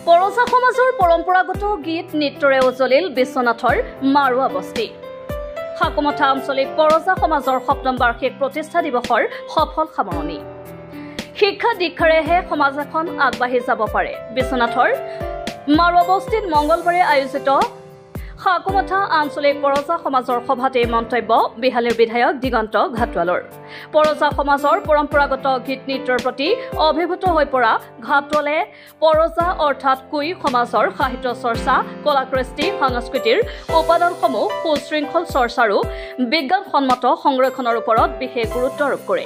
পৰজা সমাজৰ পৰম্পৰাগত গীত নৃত্যৰে উজ্বলিল বিশ্বনাথৰ মাৰুৱা বস্তি। সাকুমঠা আঞ্চলিক পৰজা সমাজৰ ৭ম বাৰ্ষিক প্ৰতিষ্ঠা দিৱসৰ সফল সামৰণি। শিক্ষা দীক্ষাৰেহে সমাজ এখন আগবাঢ়ি যাব পাৰে। বিশ্বনাথৰ মাৰুৱা বস্তিত মঙলবাৰে আয়োজিত সাকুমঠা আঞ্চলিক পৰজা সমাজৰ সভাত এই মন্তব্য বিহালীৰ বিধায়ক দিগন্ত ঘাটোৱালৰ। পৰজা সমাজৰ পৰম্পৰাগত গীত নৃত্যৰ প্ৰতি অভিভূত হৈ পৰা ঘাটোৱালে পৰজা অৰ্থাৎ কুই সমাজৰ সাহিত্য চৰ্চা, কলা-কৃষ্টি, সংস্কৃতিৰ উপাদানসমূহ সুশৃংখল চৰ্চা আৰু বিজ্ঞানসন্মত সংৰক্ষণৰ ওপৰত বিশেষ গুৰুত্ব আৰোপ কৰে।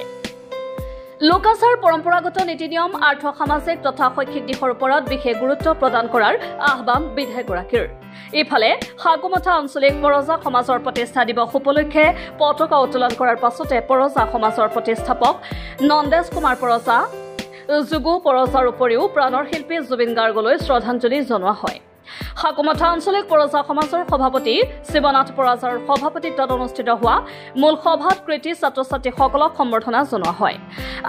লোকাচাৰ, পৰম্পৰাগত নীতি নিয়ম, আৰ্থ সামাজিক তথা শৈক্ষিক দিশৰ ওপৰত বিশেষ গুৰুত্ব প্ৰদান কৰাৰ আহ্বান বিধায়কগৰাকীৰ। ইফালে সাকুমঠা আঞ্চলিক পৰজা সমাজৰ প্ৰতিষ্ঠা দিৱস উপলক্ষে পতাকা উত্তোলন কৰাৰ পাছতে পৰজা সমাজৰ প্ৰতিষ্ঠাপক নন্দেশ কুমাৰ পৰজা, যুগু পৰজাৰ উপৰিও প্ৰাণৰ শিল্পী জুবিন গাৰ্গলৈ শ্ৰদ্ধাঞ্জলি জনোৱা হয়। সাকুমঠা আঞ্চলিক পৰজা সমাজৰ সভাপতি শিৱনাথ পৰাজাৰ সভাপতিত্বত অনুষ্ঠিত হোৱা মূল সভাত কৃতি ছাত্ৰ-ছাত্ৰীসকলক সম্বৰ্ধনা জনোৱা হয়।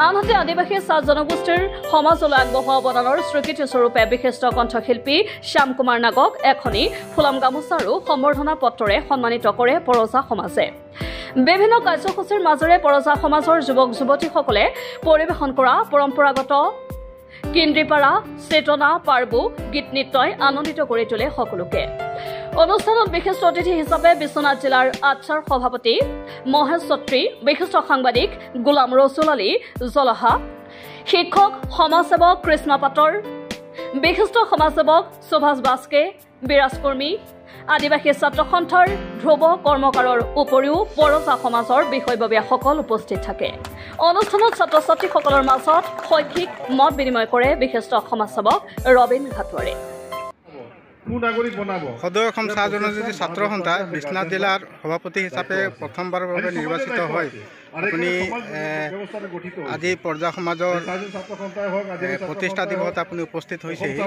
আনহাতে আদিবাসী চাহ জনগোষ্ঠীৰ সমাজলৈ আগবঢ়োৱা অৱদানৰ স্বীকৃতি স্বৰূপে বিশিষ্ট কণ্ঠশিল্পী শ্যাম কুমাৰ নাগক এখনি ফুলাম গামোচা আৰু সম্বৰ্ধনা পত্ৰৰে সন্মানিত কৰে পৰজা সমাজে। বিভিন্ন কাৰ্যসূচীৰ মাজেৰে পৰজা সমাজৰ যুৱক যুৱতীসকলে পৰিৱেশন কৰা পৰম্পৰাগত কিন্দ্ৰিপাৰা, চেতনা, পাৰ্বু গীত নৃত্যই আনন্দিত কৰি তোলে সকলোকে। অনুষ্ঠানত বিশিষ্ট অতিথি হিচাপে বিশ্বনাথ জিলাৰ আচ্ছাৰ সভাপতি মহেশ ছত্ৰী, বিশিষ্ট সাংবাদিক গোলাম ৰছুল আলী জলাহা, শিক্ষক সমাজসেৱক কৃষ্ণ পাটৰ, বিশিষ্ট সমাজসেৱক সুভাষ বাস্কে, বিৰাজ কৰ্মী, আদিবাসী ছাত্ৰ সন্থাৰ ধ্ৰুৱ কৰ্মকাৰৰ উপৰিও পৰজা সমাজৰ বিষয়ববীয়াসকল উপস্থিত থাকে। অনুষ্ঠানত ছাত্ৰ-ছাত্ৰীসকলৰ মাজত শৈক্ষিক মত বিনিময় কৰে বিশিষ্ট সমাজসেৱক ৰবীন ঘাটোৱাৰে। সদৌ অসম চাহ জনজাতি ছাত্ৰ সন্থা বিশ্বনাথ জিলাৰ সভাপতি হিচাপে প্ৰথমবাৰৰ বাবে নিৰ্বাচিত হয়। আপুনি আজি পৰজা সমাজৰ প্ৰতিষ্ঠা দিৱসত আপুনি উপস্থিত হৈছেহি।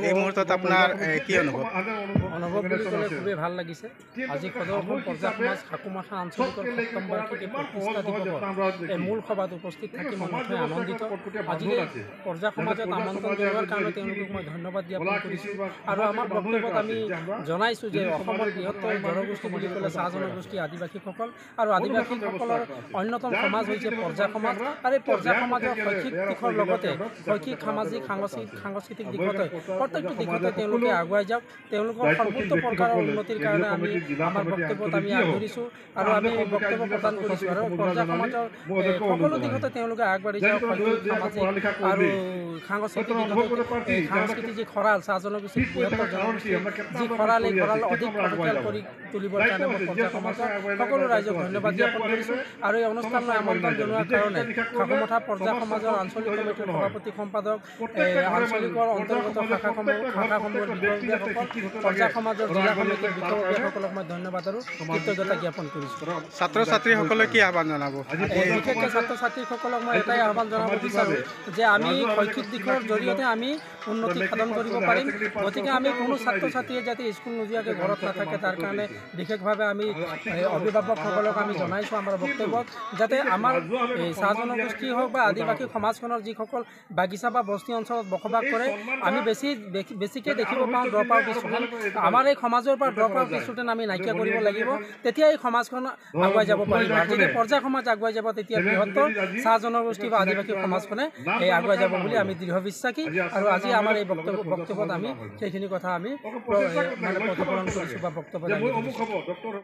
এই মুহূৰ্তত আপোনাৰ কি অনুভৱ বুলি ক'লে খুবেই ভাল লাগিছে। আজি সদৌ অসম পৰজা সমাজ সাকুমঠা আঞ্চলিকৰ ৭ম বাৰ্ষিকী প্ৰতিষ্ঠা দিৱসত এই মূল সভাত উপস্থিত থাকি মই নথৈ আনন্দিত। আজি পৰজা সমাজত আমন্ত্ৰণ জনোৱাৰ কাৰণে তেওঁলোকক মই ধন্যবাদ জ্ঞাপন কৰিছোঁ। আৰু আমাৰ বক্তব্যত আমি জনাইছোঁ যে অসমৰ বৃহত্তৰ জনগোষ্ঠী বুলি ক'লে চাহ জনগোষ্ঠী আদিবাসীসকল, আৰু আদিবাসীসকলৰ অন্যতম সমাজ হৈছে পৰজা সমাজ। আৰু এই পৰজা সমাজৰ শৈক্ষিক দিশৰ লগতে শৈক্ষিক, সামাজিক, সাংস্কৃতিক দিশতে প্ৰত্যেকটো দিশতে তেওঁলোকে আগুৱাই যাওক। তেওঁলোকৰ সৰ্বোচ্চ প্ৰকাৰৰ উন্নতিৰ কাৰণে আমি আমাৰ বক্তব্যত আমি আগবাঢ়িছোঁ আৰু আমি বক্তব্য প্ৰদান কৰিছোঁ। আৰু পৰজা সমাজৰ সকলো দিশতে তেওঁলোকে আগবাঢ়ি যাওক। শৈক্ষিক, সামাজিক আৰু সাংস্কৃতিক সাংস্কৃতিক যি খৰাল, চাহ জনগোষ্ঠীৰ বৃহত্তৰ জনগোষ্ঠীৰ যি খৰাল, এই খৰাল অধিক টনকিয়াল কৰি তুলিবৰ কাৰণে মই পৰজা সমাজৰ সকলো ৰাইজক ধন্যবাদ জ্ঞাপন কৰিছোঁ। আৰু এই অনুষ্ঠানলৈ আমন্ত্ৰণ জনোৱাৰ কাৰণে সাকুমঠা পৰজা সমাজৰ আঞ্চলিক কমিটিৰ সভাপতি সম্পাদক, আঞ্চলিকৰ অন্তৰ্গত শাখাসমূহৰ বিষয়ববীয়াসকল, পৰজা সমাজৰ জিলা কমিটিৰ বিষয়ববীয়াসকলক মই ধন্যবাদ আৰু কৃতজ্ঞতা জ্ঞাপন কৰিছোঁ। ছাত্ৰ-ছাত্ৰীসকলে কি আহ্বান জনাব? বিশেষকৈ ছাত্ৰ-ছাত্ৰীসকলক মই এটাই আহ্বান জনাব বিচাৰোঁ যে আমি শৈক্ষিক দিশৰ জৰিয়তে আমি উন্নতি সাধন কৰিব পাৰিম। গতিকে আমি কোনো ছাত্ৰ-ছাত্ৰীয়ে যাতে স্কুল নোযোৱাকৈ ঘৰত নাথাকে তাৰ কাৰণে বিশেষভাৱে আমি অভিভাৱকসকলক আমি জনাইছোঁ আমাৰ বক্তব্যত, যাতে আমাৰ চাহ জনগোষ্ঠী হওক বা আদিবাসী সমাজখনৰ যিসকল বাগিচা বা বস্তি অঞ্চলত বসবাস কৰে, আমি বেছিকৈ দেখিব পাওঁ ড্ৰপ আউট ষ্টুডেণ্ট। আমাৰ এই সমাজৰ পৰা ড্ৰপ আউট ষ্টুডেণ্ট আমি নাইকিয়া কৰিব লাগিব, তেতিয়া এই সমাজখন আগুৱাই যাব পাৰিব। যদি পৰজা সমাজ আগুৱাই যাব তেতিয়া বৃহত্তৰ চাহ জনগোষ্ঠী বা আদিবাসী সমাজখনে আগুৱাই যাব বুলি আমি দৃঢ় বিশ্বাসী। আৰু আজি আমাৰ এই বক্তব্যত আমি সেইখিনি কথা আমি প্ৰতিফলন কৰিছোঁ বা বক্তব্য